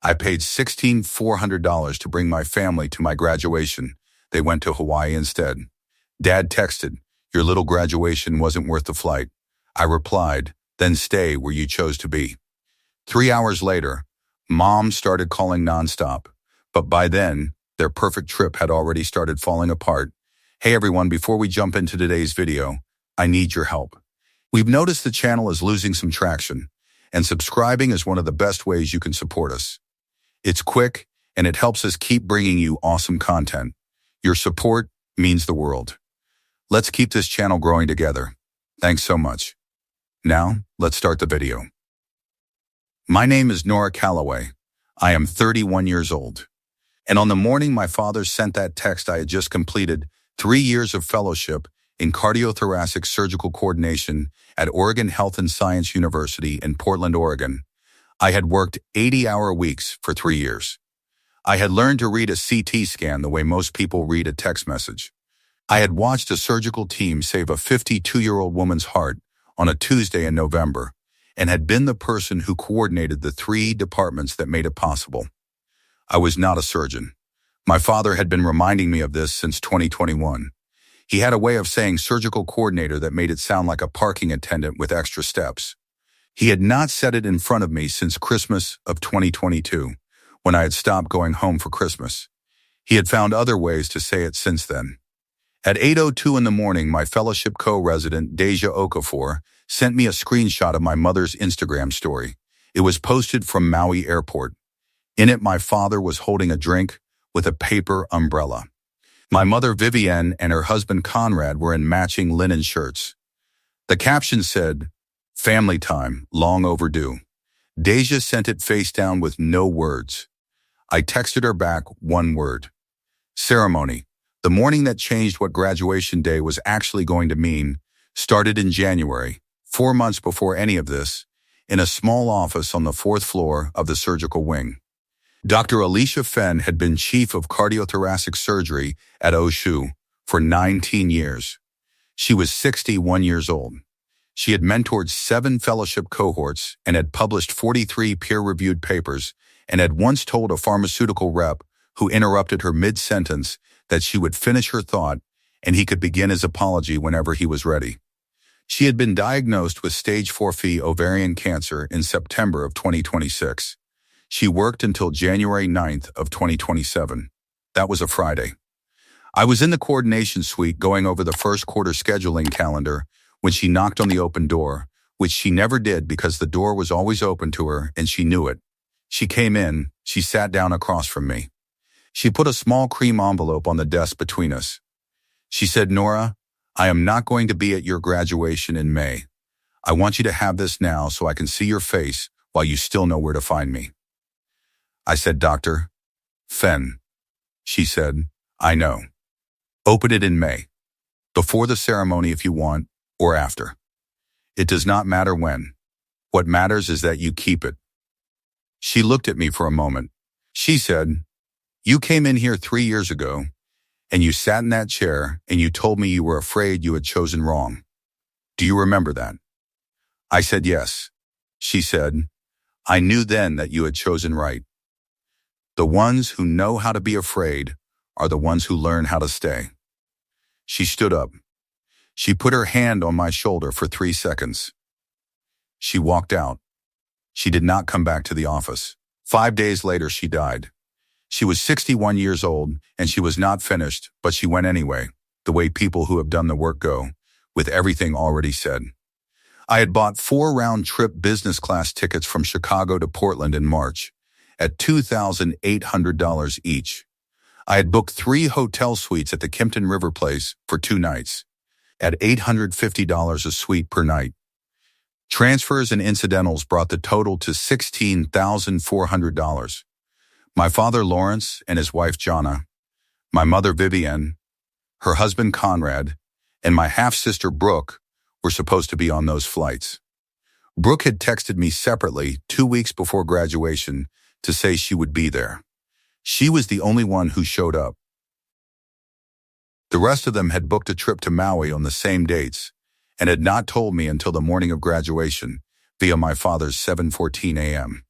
I paid $1,400 to bring my family to my graduation. They went to Hawaii instead. Dad texted, "Your little graduation wasn't worth the flight." I replied, "Then stay where you chose to be." 3 hours later, Mom started calling nonstop. But by then, their perfect trip had already started falling apart. Hey everyone, before we jump into today's video, I need your help. We've noticed the channel is losing some traction, and subscribing is one of the best ways you can support us. It's quick, and it helps us keep bringing you awesome content. Your support means the world. Let's keep this channel growing together. Thanks so much. Now, let's start the video. My name is Nora Calloway. I am 31 years old. And on the morning my father sent that text, I had just completed 3 years of fellowship in cardiothoracic surgical coordination at Oregon Health and Science University in Portland, Oregon. I had worked 80-hour weeks for 3 years. I had learned to read a CT scan the way most people read a text message. I had watched a surgical team save a 52-year-old woman's heart on a Tuesday in November, and had been the person who coordinated the 3 departments that made it possible. I was not a surgeon. My father had been reminding me of this since 2021. He had a way of saying surgical coordinator that made it sound like a parking attendant with extra steps. He had not said it in front of me since Christmas of 2022, when I had stopped going home for Christmas. He had found other ways to say it since then. At 8:02 in the morning, my fellowship co-resident, Deja Okafor, sent me a screenshot of my mother's Instagram story. It was posted from Maui Airport. In it, my father was holding a drink with a paper umbrella. My mother, Vivienne, and her husband, Conrad, were in matching linen shirts. The caption said, "Family time, long overdue." Deja sent it face down with no words. I texted her back one word. Ceremony. The morning that changed what graduation day was actually going to mean started in January, 4 months before any of this, in a small office on the 4th floor of the surgical wing. Dr. Alicia Fenn had been chief of cardiothoracic surgery at OSU for 19 years. She was 61 years old. She had mentored 7 fellowship cohorts and had published 43 peer-reviewed papers, and had once told a pharmaceutical rep who interrupted her mid-sentence that she would finish her thought and he could begin his apology whenever he was ready. She had been diagnosed with stage 4F ovarian cancer in September of 2026. She worked until January 9th of 2027. That was a Friday. I was in the coordination suite going over the first quarter scheduling calendar when she knocked on the open door, which she never did because the door was always open to her and she knew it. She came in, she sat down across from me. She put a small cream envelope on the desk between us. She said, "Nora, I am not going to be at your graduation in May. I want you to have this now so I can see your face while you still know where to find me." I said, "Dr. Fenn." She said, "I know. Open it in May. Before the ceremony if you want, or after. It does not matter when. What matters is that you keep it." She looked at me for a moment. She said, "You came in here 3 years ago, and you sat in that chair, and you told me you were afraid you had chosen wrong. Do you remember that?" I said, "Yes." She said, "I knew then that you had chosen right. The ones who know how to be afraid are the ones who learn how to stay." She stood up. She put her hand on my shoulder for 3 seconds. She walked out. She did not come back to the office. 5 days later, she died. She was 61 years old, and she was not finished, but she went anyway, the way people who have done the work go, with everything already said. I had bought 4 round-trip business class tickets from Chicago to Portland in March, at $2,800 each. I had booked 3 hotel suites at the Kimpton River Place for 2 nights, at $850 a suite per night. Transfers and incidentals brought the total to $16,400. My father Lawrence and his wife Jonna, my mother Vivienne, her husband Conrad, and my half-sister Brooke were supposed to be on those flights. Brooke had texted me separately 2 weeks before graduation to say she would be there. She was the only one who showed up. The rest of them had booked a trip to Maui on the same dates and had not told me until the morning of graduation via my father's 7:14 a.m.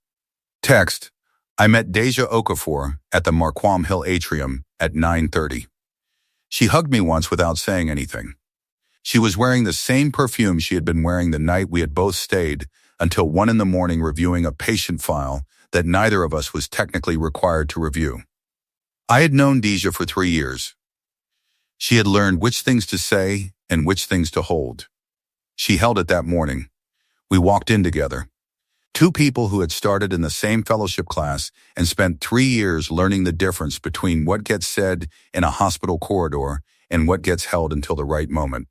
text. I met Deja Okafor at the Marquam Hill Atrium at 9:30. She hugged me once without saying anything. She was wearing the same perfume she had been wearing the night we had both stayed until 1 in the morning reviewing a patient file that neither of us was technically required to review. I had known Deja for 3 years. She had learned which things to say and which things to hold. She held it that morning. We walked in together. Two people who had started in the same fellowship class and spent 3 years learning the difference between what gets said in a hospital corridor and what gets held until the right moment.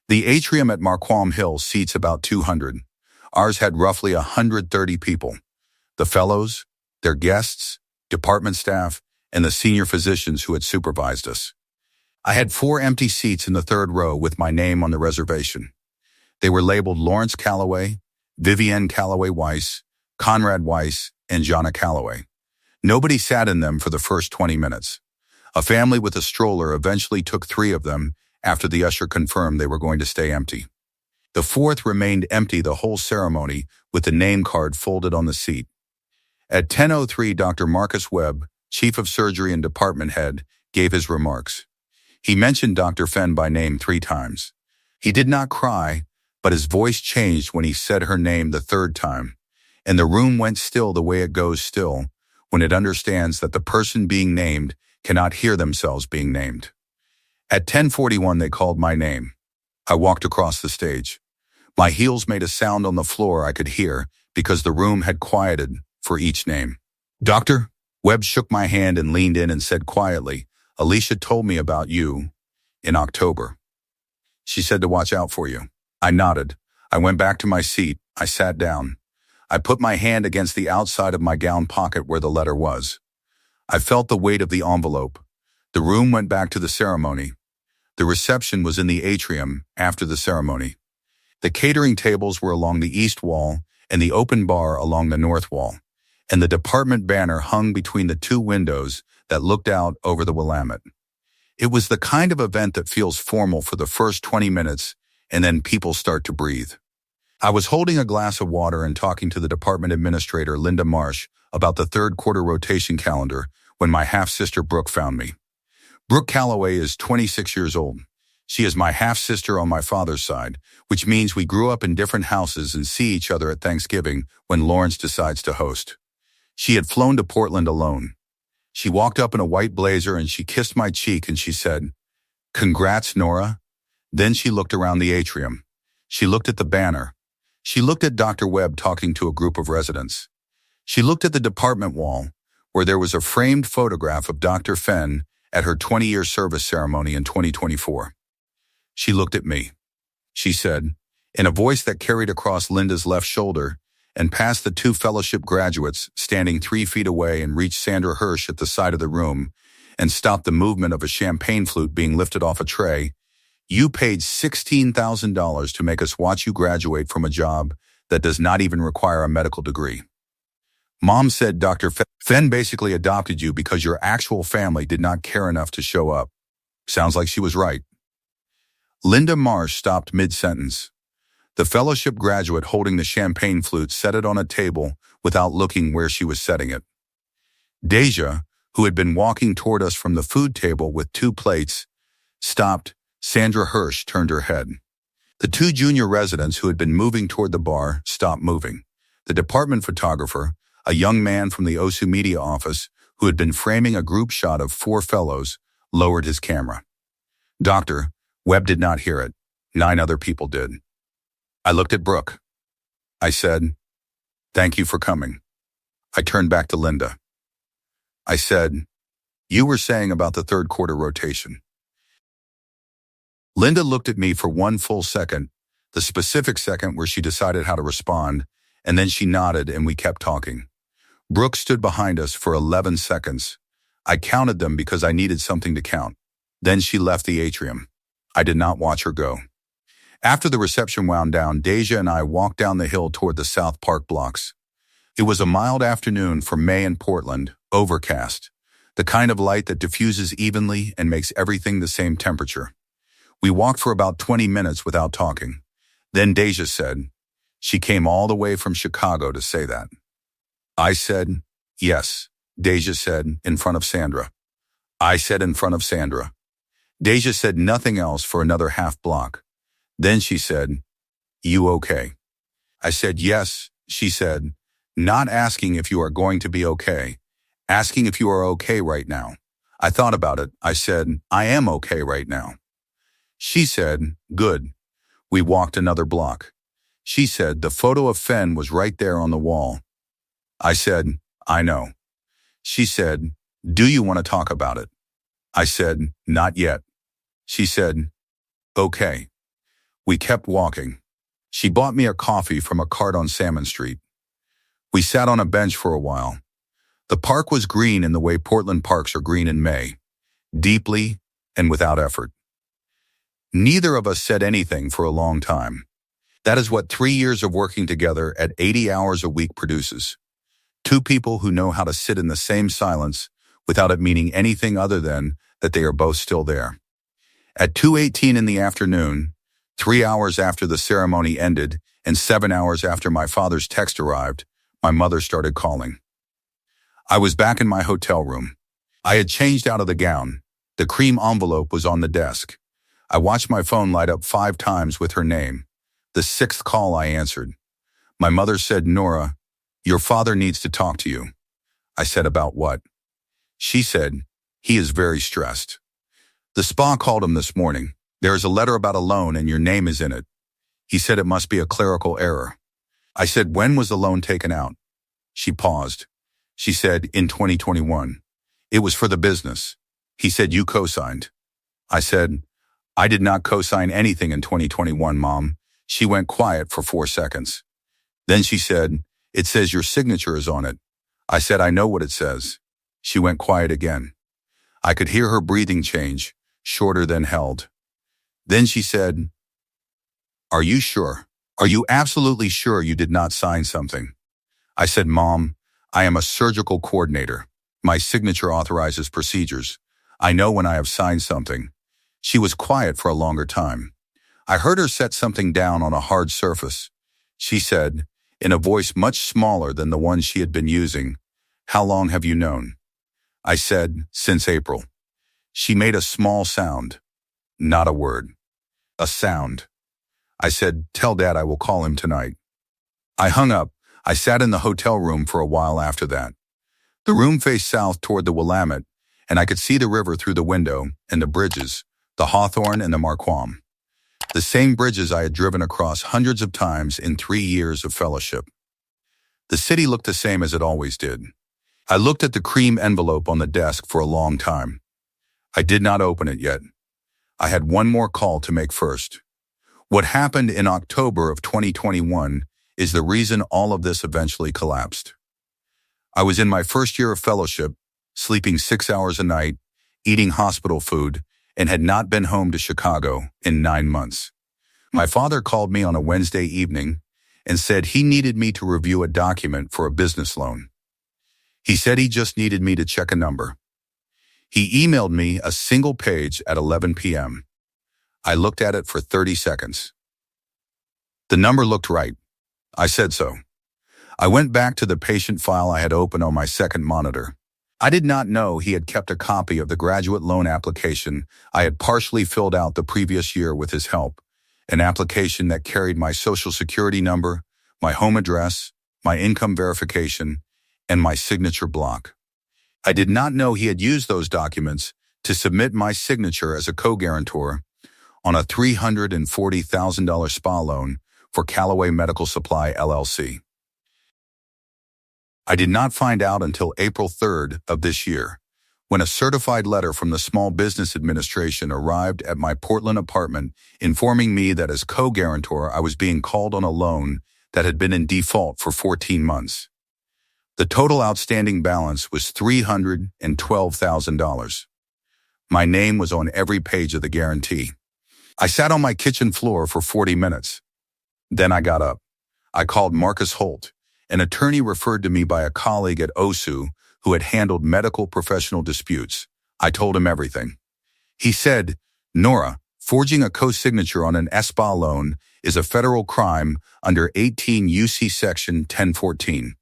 The atrium at Marquam Hill seats about 200. Ours had roughly 130 people. The fellows, their guests, department staff, and the senior physicians who had supervised us. I had 4 empty seats in the third row with my name on the reservation. They were labeled Lawrence Calloway, Vivienne Calloway-Weiss, Conrad Weiss, and Jana Calloway. Nobody sat in them for the first 20 minutes. A family with a stroller eventually took 3 of them after the usher confirmed they were going to stay empty. The 4th remained empty the whole ceremony with the name card folded on the seat. At 10:03, Dr. Marcus Webb, Chief of Surgery and Department Head, gave his remarks. He mentioned Dr. Fenn by name 3 times. He did not cry, but his voice changed when he said her name the 3rd time, and the room went still the way it goes still when it understands that the person being named cannot hear themselves being named. At 10:41, they called my name. I walked across the stage. My heels made a sound on the floor I could hear because the room had quieted for each name. Doctor? Webb shook my hand and leaned in and said quietly, Alicia told me about you in October. She said to watch out for you. I nodded. I went back to my seat. I sat down. I put my hand against the outside of my gown pocket where the letter was. I felt the weight of the envelope. The room went back to the ceremony. The reception was in the atrium after the ceremony. The catering tables were along the east wall and the open bar along the north wall, and the department banner hung between the 2 windows that looked out over the Willamette. It was the kind of event that feels formal for the first 20 minutes, and then people start to breathe. I was holding a glass of water and talking to the department administrator, Linda Marsh, about the 3rd quarter rotation calendar when my half-sister Brooke found me. Brooke Calloway is 26 years old. She is my half-sister on my father's side, which means we grew up in different houses and see each other at Thanksgiving when Lawrence decides to host. She had flown to Portland alone. She walked up in a white blazer and she kissed my cheek and she said, "Congrats, Nora." Then she looked around the atrium. She looked at the banner. She looked at Dr. Webb talking to a group of residents. She looked at the department wall, where there was a framed photograph of Dr. Fenn at her 20-year service ceremony in 2024. She looked at me. She said, in a voice that carried across Linda's left shoulder and past the 2 fellowship graduates standing 3 feet away, and reached Sandra Hirsch at the side of the room and stopped the movement of a champagne flute being lifted off a tray, "You paid $16,000 to make us watch you graduate from a job that does not even require a medical degree. Mom said Dr. Fenn basically adopted you because your actual family did not care enough to show up." Sounds like she was right. Linda Marsh stopped mid-sentence. The fellowship graduate holding the champagne flute set it on a table without looking where she was setting it. Deja, who had been walking toward us from the food table with 2 plates, stopped. Sandra Hirsch turned her head. The 2 junior residents who had been moving toward the bar stopped moving. The department photographer, a young man from the OSU media office who had been framing a group shot of 4 fellows, lowered his camera. Dr. Webb did not hear it. 9 other people did. I looked at Brooke. I said, "Thank you for coming." I turned back to Linda. I said, "You were saying about the 3rd quarter rotation." Linda looked at me for 1 full second, the specific second where she decided how to respond, and then she nodded and we kept talking. Brooke stood behind us for 11 seconds. I counted them because I needed something to count. Then she left the atrium. I did not watch her go. After the reception wound down, Deja and I walked down the hill toward the South Park blocks. It was a mild afternoon for May in Portland, overcast, the kind of light that diffuses evenly and makes everything the same temperature. We walked for about 20 minutes without talking. Then Deja said, "She came all the way from Chicago to say that." I said, Yes, Deja said in front of Sandra. I said in front of Sandra. Deja said nothing else for another half block. Then she said, You okay? I said, Yes, she said, not asking if you are going to be okay, asking if you are okay right now. I thought about it. I said, I am okay right now. She said, Good. We walked another block. She said, The photo of Fen was right there on the wall. I said, I know. She said, Do you want to talk about it? I said, Not yet. She said, Okay. We kept walking. She bought me a coffee from a cart on Salmon Street. We sat on a bench for a while. The park was green in the way Portland parks are green in May, deeply and without effort. Neither of us said anything for a long time. That is what 3 years of working together at 80 hours a week produces. Two people who know how to sit in the same silence without it meaning anything other than that they are both still there. At 2:18 in the afternoon, 3 hours after the ceremony ended and 7 hours after my father's text arrived, my mother started calling. I was back in my hotel room. I had changed out of the gown. The cream envelope was on the desk. I watched my phone light up 5 times with her name. The 6th call I answered. My mother said, Nora, your father needs to talk to you. I said, about what? She said, he is very stressed. The spa called him this morning. There is a letter about a loan and your name is in it. He said it must be a clerical error. I said, when was the loan taken out? She paused. She said, in 2021. It was for the business. He said, you co-signed. I said, I did not co-sign anything in 2021, Mom. She went quiet for 4 seconds. Then she said, it says your signature is on it. I said, I know what it says. She went quiet again. I could hear her breathing change, shorter than held. Then she said, are you sure? Are you absolutely sure you did not sign something? I said, Mom, I am a surgical coordinator. My signature authorizes procedures. I know when I have signed something. She was quiet for a longer time. I heard her set something down on a hard surface. She said, in a voice much smaller than the one she had been using, how long have you known? I said, since April. She made a small sound. Not a word. A sound. I said, tell Dad I will call him tonight. I hung up. I sat in the hotel room for a while after that. The room faced south toward the Willamette, and I could see the river through the window and the bridges, the Hawthorne and the Marquam. The same bridges I had driven across hundreds of times in 3 years of fellowship. The city looked the same as it always did. I looked at the cream envelope on the desk for a long time. I did not open it yet. I had one more call to make first. What happened in October of 2021 is the reason all of this eventually collapsed. I was in my first year of fellowship, sleeping 6 hours a night, eating hospital food, and had not been home to Chicago in 9 months. My father called me on a Wednesday evening and said he needed me to review a document for a business loan. He said he just needed me to check a number. He emailed me a single page at 11 p.m. I looked at it for 30 seconds. The number looked right. I said so. I went back to the patient file I had open on my second monitor. I did not know he had kept a copy of the graduate loan application I had partially filled out the previous year with his help, an application that carried my social security number, my home address, my income verification, and my signature block. I did not know he had used those documents to submit my signature as a co-guarantor on a $340,000 spa loan for Callaway Medical Supply, LLC. I did not find out until April 3rd of this year, when a certified letter from the Small Business Administration arrived at my Portland apartment informing me that as co-guarantor I was being called on a loan that had been in default for 14 months. The total outstanding balance was $312,000. My name was on every page of the guarantee. I sat on my kitchen floor for 40 minutes. Then I got up. I called Marcus Holt, an attorney referred to me by a colleague at OSU who had handled medical professional disputes. I told him everything. He said, Nora, forging a co-signature on an SBA loan is a federal crime under 18 UC Section 1014.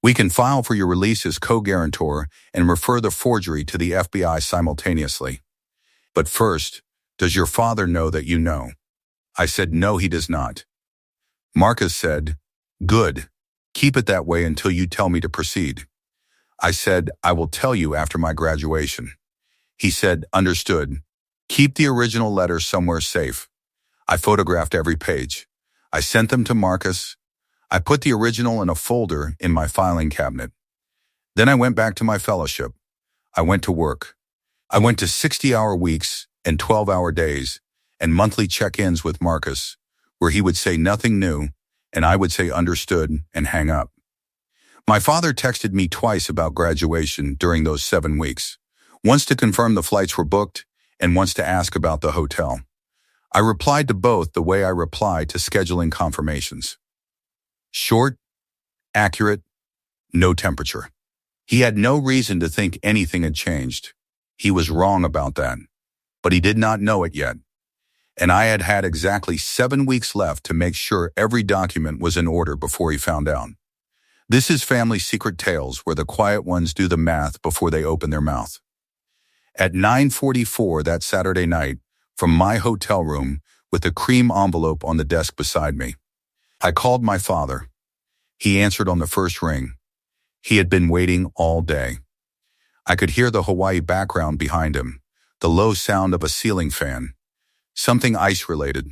We can file for your release as co-guarantor and refer the forgery to the FBI simultaneously. But first, does your father know that you know? I said, no, he does not. Marcus said, good. Keep it that way until you tell me to proceed. I said, I will tell you after my graduation. He said, understood. Keep the original letters somewhere safe. I photographed every page. I sent them to Marcus. I put the original in a folder in my filing cabinet. Then I went back to my fellowship. I went to work. I went to 60-hour weeks and 12-hour days and monthly check-ins with Marcus, where he would say nothing new and I would say understood and hang up. My father texted me twice about graduation during those 7 weeks, once to confirm the flights were booked and once to ask about the hotel. I replied to both the way I reply to scheduling confirmations. Short, accurate, no temperature. He had no reason to think anything had changed. He was wrong about that, but he did not know it yet. And I had had exactly 7 weeks left to make sure every document was in order before he found out. This is family secret tales where the quiet ones do the math before they open their mouth. At 9:44 that Saturday night, from my hotel room, with a cream envelope on the desk beside me, I called my father. He answered on the first ring. He had been waiting all day. I could hear the Hawaii background behind him, the low sound of a ceiling fan, something ice-related,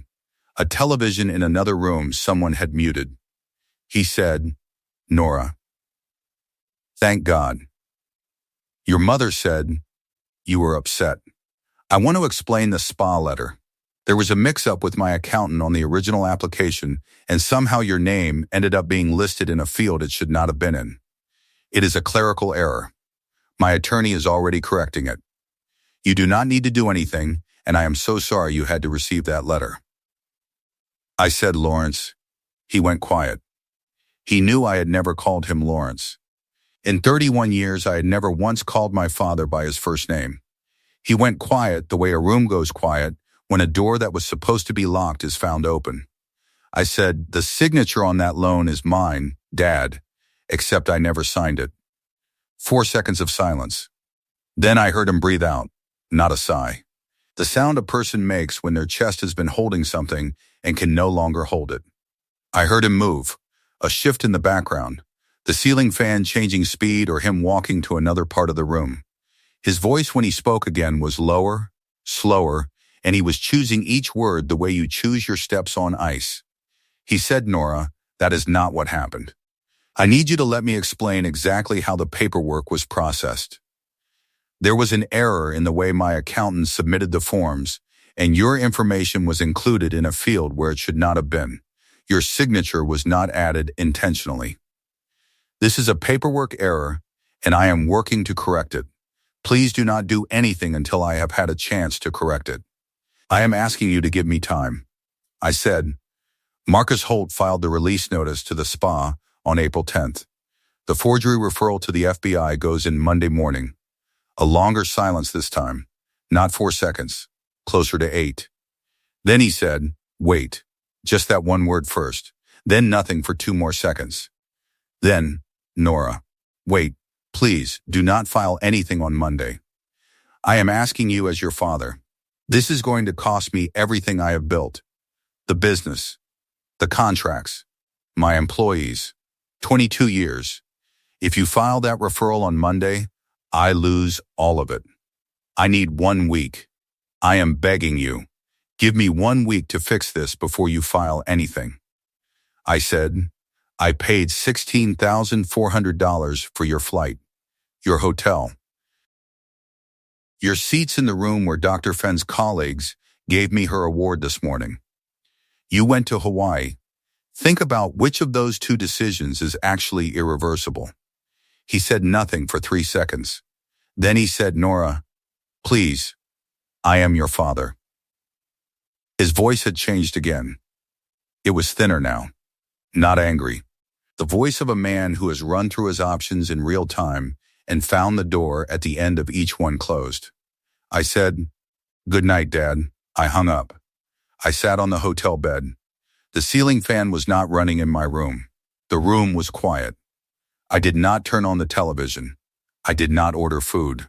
a television in another room someone had muted. He said, Nora. Thank God. Your mother said you were upset. I want to explain the spa letter. There was a mix-up with my accountant on the original application, and somehow your name ended up being listed in a field it should not have been in. It is a clerical error. My attorney is already correcting it. You do not need to do anything, and I am so sorry you had to receive that letter. I said, Lawrence. He went quiet. He knew I had never called him Lawrence. In 31 years, I had never once called my father by his first name. He went quiet the way a room goes quiet when a door that was supposed to be locked is found open. I said, the signature on that loan is mine, Dad, except I never signed it. 4 seconds of silence. Then I heard him breathe out, not a sigh. The sound a person makes when their chest has been holding something and can no longer hold it. I heard him move, a shift in the background, the ceiling fan changing speed or him walking to another part of the room. His voice when he spoke again was lower, slower, and he was choosing each word the way you choose your steps on ice. He said, Nora, that is not what happened. I need you to let me explain exactly how the paperwork was processed. There was an error in the way my accountant submitted the forms, and your information was included in a field where it should not have been. Your signature was not added intentionally. This is a paperwork error, and I am working to correct it. Please do not do anything until I have had a chance to correct it. I am asking you to give me time. I said. Marcus Holt filed the release notice to the spa on April 10th. The forgery referral to the FBI goes in Monday morning. A longer silence this time, not 4 seconds, closer to 8. Then he said, wait, just that one word first, then nothing for 2 more seconds. Then, Nora, wait, please do not file anything on Monday. I am asking you as your father. This is going to cost me everything I have built. The business, the contracts, my employees, 22 years. If you file that referral on Monday, I lose all of it. I need 1 week. I am begging you. Give me 1 week to fix this before you file anything. I said, I paid $16,400 for your flight, your hotel. Your seats in the room where Dr. Fenn's colleagues gave me her award this morning. You went to Hawaii. Think about which of those 2 decisions is actually irreversible. He said nothing for 3 seconds. Then he said, Nora, please, I am your father. His voice had changed again. It was thinner now, not angry. The voice of a man who has run through his options in real time and found the door at the end of each one closed. I said, good night, Dad. I hung up. I sat on the hotel bed. The ceiling fan was not running in my room. The room was quiet. I did not turn on the television. I did not order food.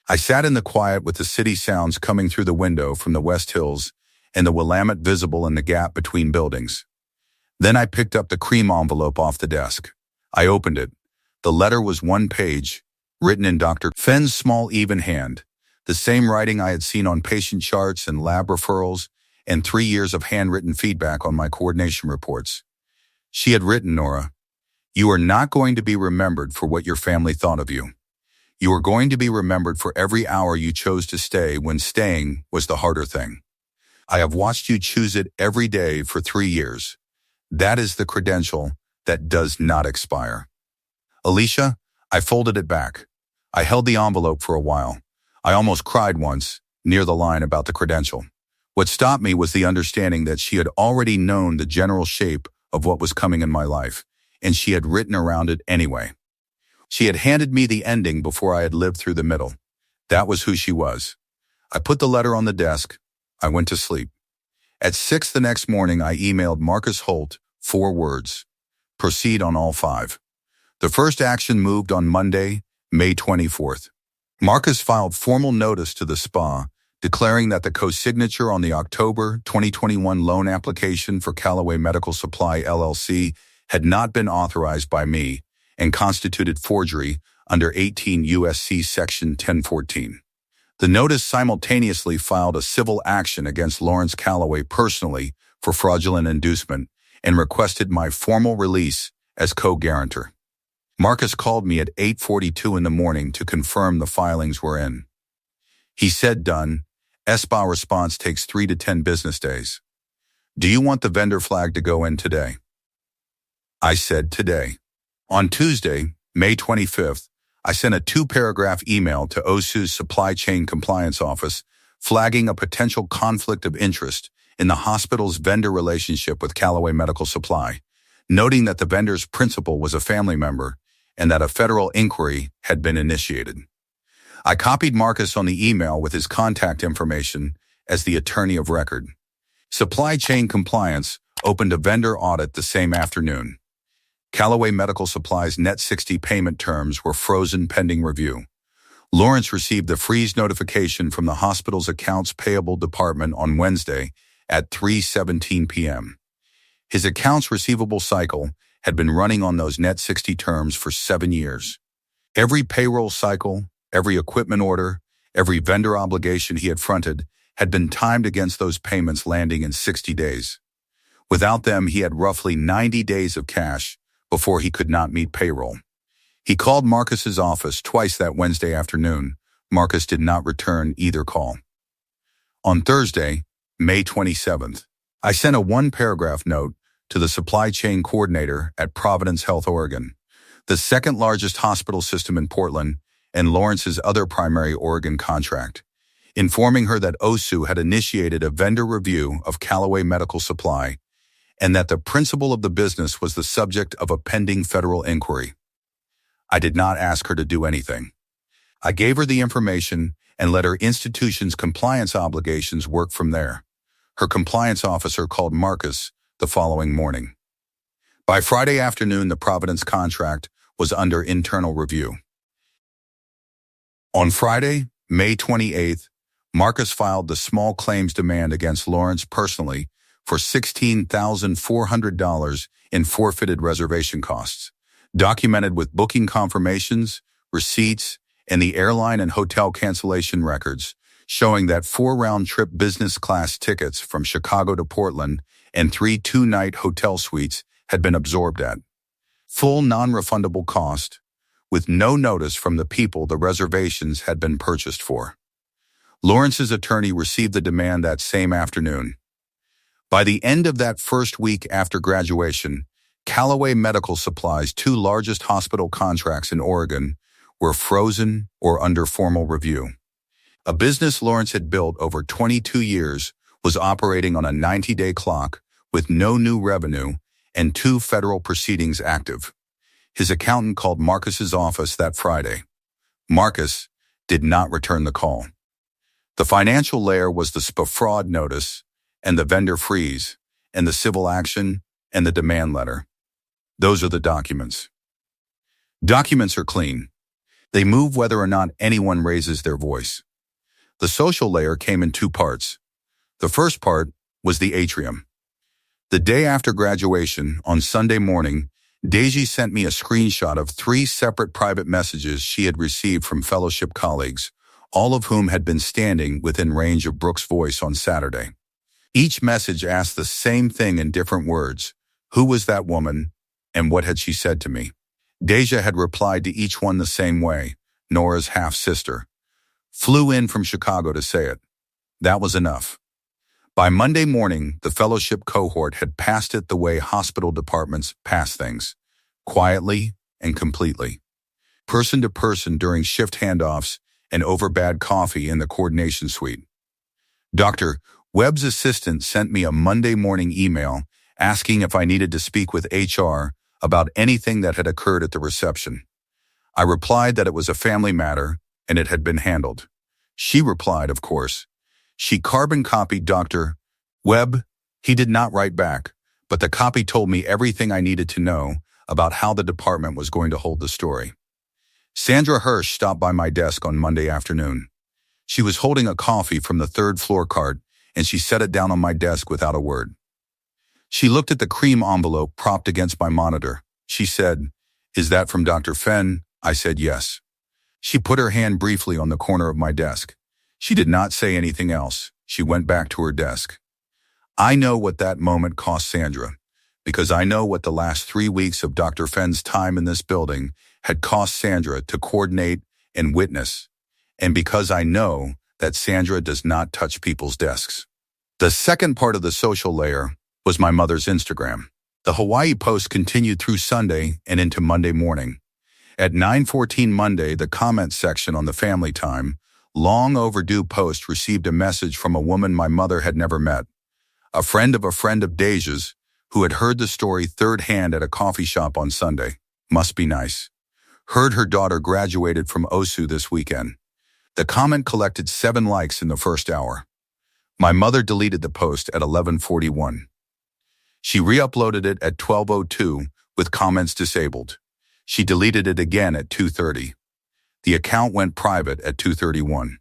I sat in the quiet with the city sounds coming through the window from the West Hills and the Willamette visible in the gap between buildings. Then I picked up the cream envelope off the desk. I opened it. The letter was one page, written in Dr. Fenn's small, even hand, the same writing I had seen on patient charts and lab referrals, and 3 years of handwritten feedback on my coordination reports. She had written, Nora, "You are not going to be remembered for what your family thought of you. You are going to be remembered for every hour you chose to stay when staying was the harder thing. I have watched you choose it every day for 3 years. That is the credential that does not expire." Alicia, I folded it back. I held the envelope for a while. I almost cried once, near the line about the credential. What stopped me was the understanding that she had already known the general shape of what was coming in my life, and she had written around it anyway. She had handed me the ending before I had lived through the middle. That was who she was. I put the letter on the desk. I went to sleep. At 6 the next morning, I emailed Marcus Holt 4 words. Proceed on all 5. The first action moved on Monday, May 24th. Marcus filed formal notice to the SPA, declaring that the co-signature on the October 2021 loan application for Callaway Medical Supply LLC had not been authorized by me and constituted forgery under 18 U.S.C. Section 1014. The notice simultaneously filed a civil action against Lawrence Callaway personally for fraudulent inducement and requested my formal release as co-guarantor. Marcus called me at 8:42 in the morning to confirm the filings were in. He said done. SPA response takes 3 to 10 business days. Do you want the vendor flag to go in today? I said today. On Tuesday, May 25th, I sent a 2-paragraph email to OSU's Supply Chain Compliance Office flagging a potential conflict of interest in the hospital's vendor relationship with Callaway Medical Supply, noting that the vendor's principal was a family member and that a federal inquiry had been initiated. I copied Marcus on the email with his contact information as the attorney of record. Supply Chain Compliance opened a vendor audit the same afternoon. Callaway Medical Supply's net 60 payment terms were frozen pending review. Lawrence received the freeze notification from the hospital's accounts payable department on Wednesday at 3:17 p.m. His accounts receivable cycle had been running on those net 60 terms for 7 years. Every payroll cycle, every equipment order, every vendor obligation he had fronted had been timed against those payments landing in 60 days. Without them, he had roughly 90 days of cash before he could not meet payroll. He called Marcus's office twice that Wednesday afternoon. Marcus did not return either call. On Thursday, May 27th, I sent a 1-paragraph note to the supply chain coordinator at Providence Health Oregon, the second largest hospital system in Portland and Lawrence's other primary Oregon contract, informing her that OSU had initiated a vendor review of Callaway Medical Supply and that the principal of the business was the subject of a pending federal inquiry. I did not ask her to do anything. I gave her the information and let her institution's compliance obligations work from there. Her compliance officer called Marcus the following morning. By Friday afternoon, the Providence contract was under internal review. On Friday, May 28th, Marcus filed the small claims demand against Lawrence personally for $16,400 in forfeited reservation costs, documented with booking confirmations, receipts, and the airline and hotel cancellation records, showing that 4 round-trip business class tickets from Chicago to Portland and 3 two-night hotel suites had been absorbed at full non-refundable cost, with no notice from the people the reservations had been purchased for. Lawrence's attorney received the demand that same afternoon. By the end of that first week after graduation, Callaway Medical Supply's 2 largest hospital contracts in Oregon were frozen or under formal review. A business Lawrence had built over 22 years was operating on a 90-day clock with no new revenue and 2 federal proceedings active. His accountant called Marcus's office that Friday. Marcus did not return the call. The financial layer was the SPA fraud notice and the vendor freeze and the civil action and the demand letter. Those are the documents. Documents are clean. They move whether or not anyone raises their voice. The social layer came in two parts. The first part was the atrium. The day after graduation, on Sunday morning, Deji sent me a screenshot of 3 separate private messages she had received from fellowship colleagues, all of whom had been standing within range of Brooke's voice on Saturday. Each message asked the same thing in different words. Who was that woman, and what had she said to me? Deja had replied to each one the same way, Nora's half-sister. Flew in from Chicago to say it. That was enough. By Monday morning, the fellowship cohort had passed it the way hospital departments pass things, quietly and completely. Person to person during shift handoffs and over bad coffee in the coordination suite. Dr. Webb's assistant sent me a Monday morning email asking if I needed to speak with HR about anything that had occurred at the reception. I replied that it was a family matter and it had been handled. She replied, of course. She carbon copied Dr. Webb. He did not write back, but the copy told me everything I needed to know about how the department was going to hold the story. Sandra Hirsch stopped by my desk on Monday afternoon. She was holding a coffee from the 3rd floor cart, and she set it down on my desk without a word. She looked at the cream envelope propped against my monitor. She said, "Is that from Dr. Fenn?" I said yes. She put her hand briefly on the corner of my desk. She did not say anything else. She went back to her desk. I know what that moment cost Sandra, because I know what the last 3 weeks of Dr. Fenn's time in this building had cost Sandra to coordinate and witness, and because I know that Sandra does not touch people's desks. The second part of the social layer was my mother's Instagram. The Hawaii post continued through Sunday and into Monday morning. At 9:14 Monday, the comment section on the Family Time, long overdue post received a message from a woman my mother had never met, a friend of Deja's, who had heard the story third hand at a coffee shop on Sunday. Must be nice. Heard her daughter graduated from OSU this weekend. The comment collected 7 likes in the first hour. My mother deleted the post at 11:41. She re-uploaded it at 12:02 with comments disabled. She deleted it again at 2:30. The account went private at 2:31.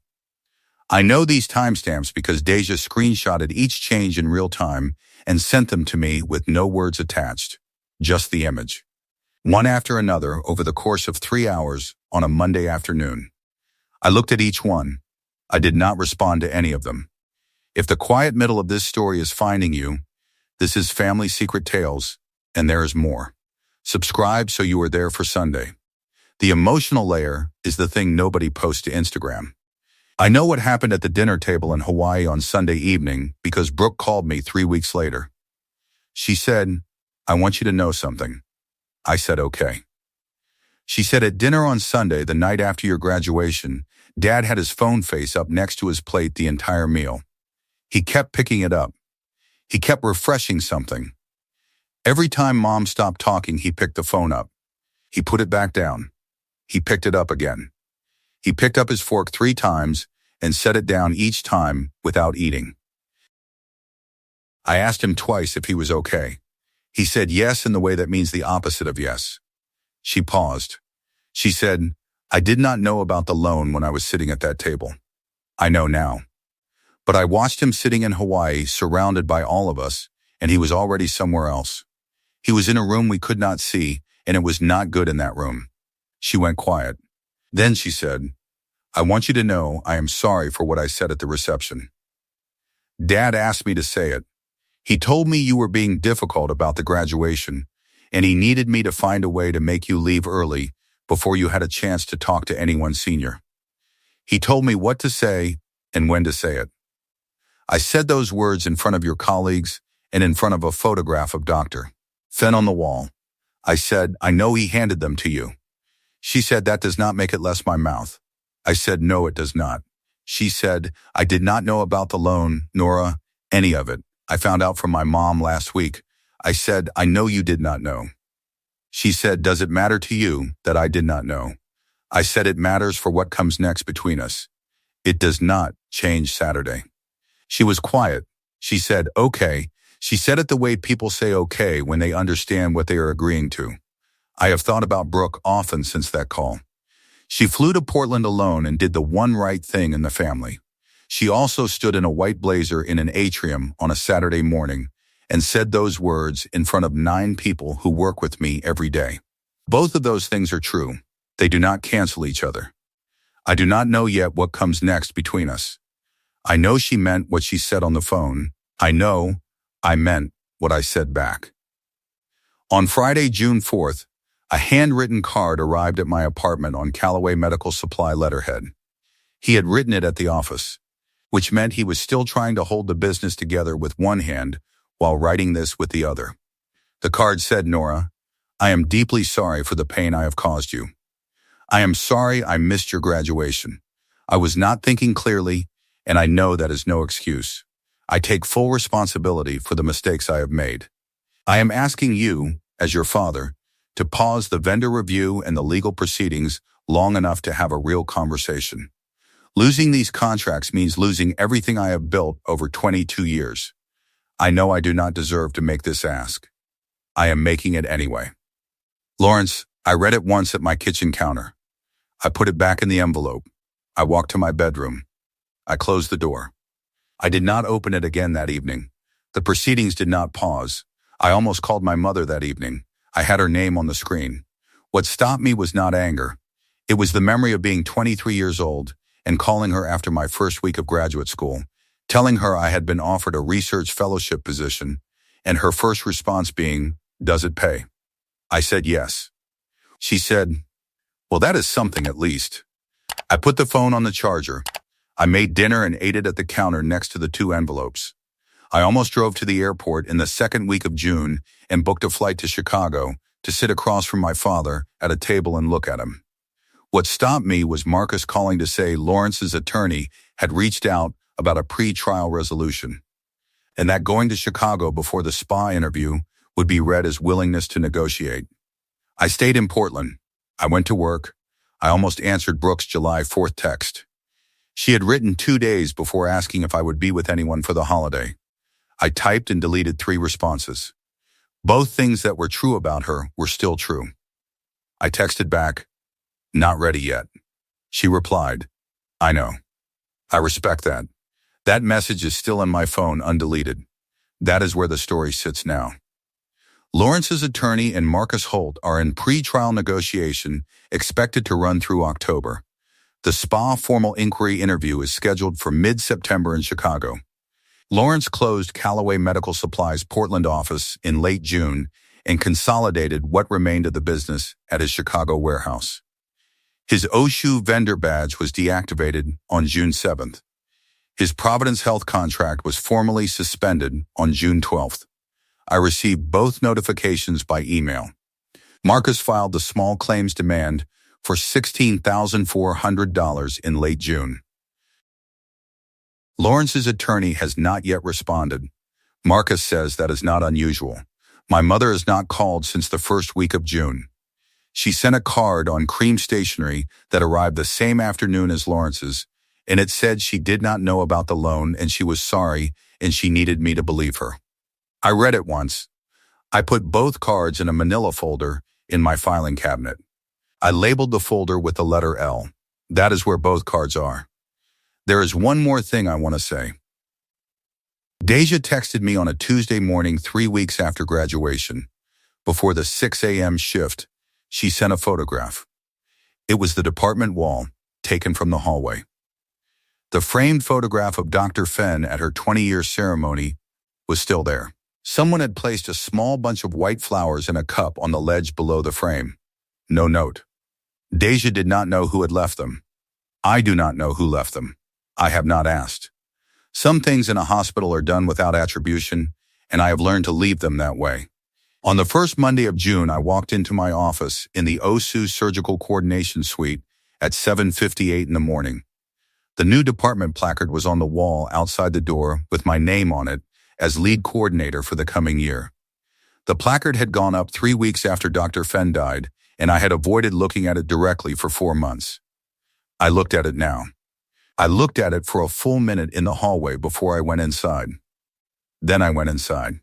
I know these timestamps because Deja screenshotted each change in real time and sent them to me with no words attached, just the image. One after another over the course of 3 hours on a Monday afternoon. I looked at each one. I did not respond to any of them. If the quiet middle of this story is finding you, this is Family Secret Tales, and there is more. Subscribe so you are there for Sunday. The emotional layer is the thing nobody posts to Instagram. I know what happened at the dinner table in Hawaii on Sunday evening because Brooke called me 3 weeks later. She said, "I want you to know something." I said, "Okay." She said, "At dinner on Sunday, the night after your graduation, Dad had his phone face up next to his plate the entire meal. He kept picking it up. He kept refreshing something. Every time Mom stopped talking, he picked the phone up. He put it back down. He picked it up again. He picked up his fork 3 times and set it down each time without eating. I asked him twice if he was okay. He said yes in the way that means the opposite of yes." She paused. She said, "I did not know about the loan when I was sitting at that table. I know now. But I watched him sitting in Hawaii surrounded by all of us, and he was already somewhere else. He was in a room we could not see, and it was not good in that room." She went quiet. Then she said, "I want you to know I am sorry for what I said at the reception. Dad asked me to say it. He told me you were being difficult about the graduation, and he needed me to find a way to make you leave early before you had a chance to talk to anyone senior. He told me what to say and when to say it. I said those words in front of your colleagues and in front of a photograph of Dr. Fenn on the wall. I said, I know he handed them to you. She said, that does not make it less my mouth. I said, no, it does not. She said, I did not know about the loan, Nora, any of it. I found out from my mom last week. I said, I know you did not know. She said, does it matter to you that I did not know? I said, it matters for what comes next between us. It does not change Saturday. She was quiet. She said, okay. She said it the way people say okay when they understand what they are agreeing to. I have thought about Brooke often since that call. She flew to Portland alone and did the one right thing in the family. She also stood in a white blazer in an atrium on a Saturday morning and said those words in front of 9 people who work with me every day. Both of those things are true. They do not cancel each other. I do not know yet what comes next between us. I know she meant what she said on the phone. I know I meant what I said back. On Friday, June 4th, a handwritten card arrived at my apartment on Callaway Medical Supply letterhead. He had written it at the office, which meant he was still trying to hold the business together with one hand while writing this with the other. The card said, "Nora, I am deeply sorry for the pain I have caused you. I am sorry I missed your graduation. I was not thinking clearly, and I know that is no excuse. I take full responsibility for the mistakes I have made. I am asking you, as your father, to pause the vendor review and the legal proceedings long enough to have a real conversation. Losing these contracts means losing everything I have built over 22 years. I know I do not deserve to make this ask. I am making it anyway." Lawrence, I read it once at my kitchen counter. I put it back in the envelope. I walked to my bedroom. I closed the door. I did not open it again that evening. The proceedings did not pause. I almost called my mother that evening. I had her name on the screen. What stopped me was not anger. It was the memory of being 23 years old and calling her after my first week of graduate school, telling her I had been offered a research fellowship position, and her first response being, "Does it pay?" I said yes. She said, "Well, that is something at least." I put the phone on the charger. I made dinner and ate it at the counter next to the 2 envelopes. I almost drove to the airport in the second week of June and booked a flight to Chicago to sit across from my father at a table and look at him. What stopped me was Marcus calling to say Lawrence's attorney had reached out about a pre-trial resolution, and that going to Chicago before the spa interview would be read as willingness to negotiate. I stayed in Portland. I went to work. I almost answered Brooke's July 4th text. She had written 2 days before asking if I would be with anyone for the holiday. I typed and deleted 3 responses. Both things that were true about her were still true. I texted back, "Not ready yet." She replied, "I know. I respect that. That message is still in my phone undeleted. That is where the story sits now." Lawrence's attorney and Marcus Holt are in pre-trial negotiation expected to run through October. The spa formal inquiry interview is scheduled for mid-September in Chicago. Lawrence closed Callaway Medical Supply's Portland office in late June and consolidated what remained of the business at his Chicago warehouse. His OSHU vendor badge was deactivated on June 7th. His Providence Health contract was formally suspended on June 12th. I received both notifications by email. Marcus filed the small claims demand for $16,400 in late June. Lawrence's attorney has not yet responded. Marcus says that is not unusual. My mother has not called since the first week of June. She sent a card on cream stationery that arrived the same afternoon as Lawrence's, and it said she did not know about the loan and she was sorry and she needed me to believe her. I read it once. I put both cards in a manila folder in my filing cabinet. I labeled the folder with the letter L. That is where both cards are. There is one more thing I want to say. Deja texted me on a Tuesday morning 3 weeks after graduation. Before the 6 a.m. shift, she sent a photograph. It was the department wall, taken from the hallway. The framed photograph of Dr. Fenn at her 20-year ceremony was still there. Someone had placed a small bunch of white flowers in a cup on the ledge below the frame. No note. Deja did not know who had left them. I do not know who left them. I have not asked. Some things in a hospital are done without attribution, and I have learned to leave them that way. On the first Monday of June, I walked into my office in the OSU Surgical Coordination Suite at 7:58 in the morning. The new department placard was on the wall outside the door with my name on it as lead coordinator for the coming year. The placard had gone up 3 weeks after Dr. Fenn died, and I had avoided looking at it directly for 4 months. I looked at it now. I looked at it for a full minute in the hallway before I went inside. Then I went inside.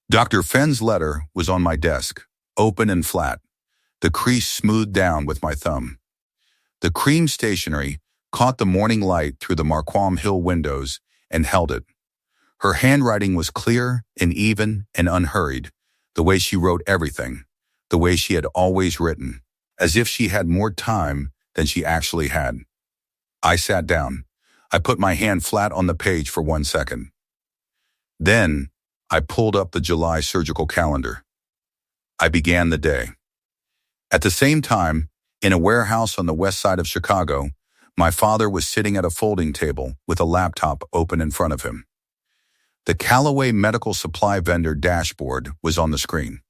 Dr. Fenn's letter was on my desk. open and flat, the crease smoothed down with my thumb. The cream stationery caught the morning light through the Marquam Hill windows and held it. Her handwriting was clear and even and unhurried, the way she wrote everything, the way she had always written, as if she had more time than she actually had. I sat down. I put my hand flat on the page for 1 second. Then, I pulled up the July surgical calendar. I began the day. At the same time, in a warehouse on the west side of Chicago, my father was sitting at a folding table with a laptop open in front of him. The Callaway medical supply vendor dashboard was on the screen.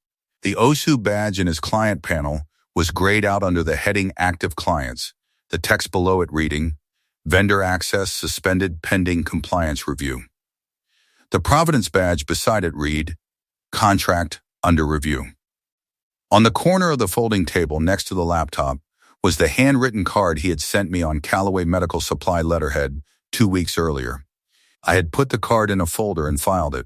The OSU badge in his client panel was grayed out under the heading Active Clients, the text below it reading, Vendor Access Suspended Pending Compliance Review. The Providence badge beside it read, Contract Under Review. On the corner of the folding table next to the laptop was the handwritten card he had sent me on Callaway Medical Supply letterhead 2 weeks earlier. I had put the card in a folder and filed it.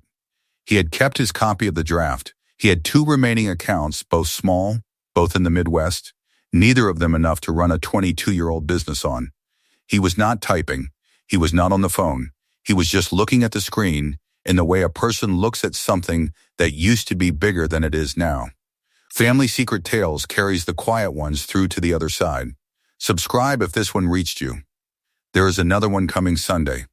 He had kept his copy of the draft. He had 2 remaining accounts, both small, both in the Midwest, neither of them enough to run a 22-year-old business on. He was not typing. He was not on the phone. He was just looking at the screen in the way a person looks at something that used to be bigger than it is now. Family Secret Tales carries the quiet ones through to the other side. Subscribe if this one reached you. There is another one coming Sunday.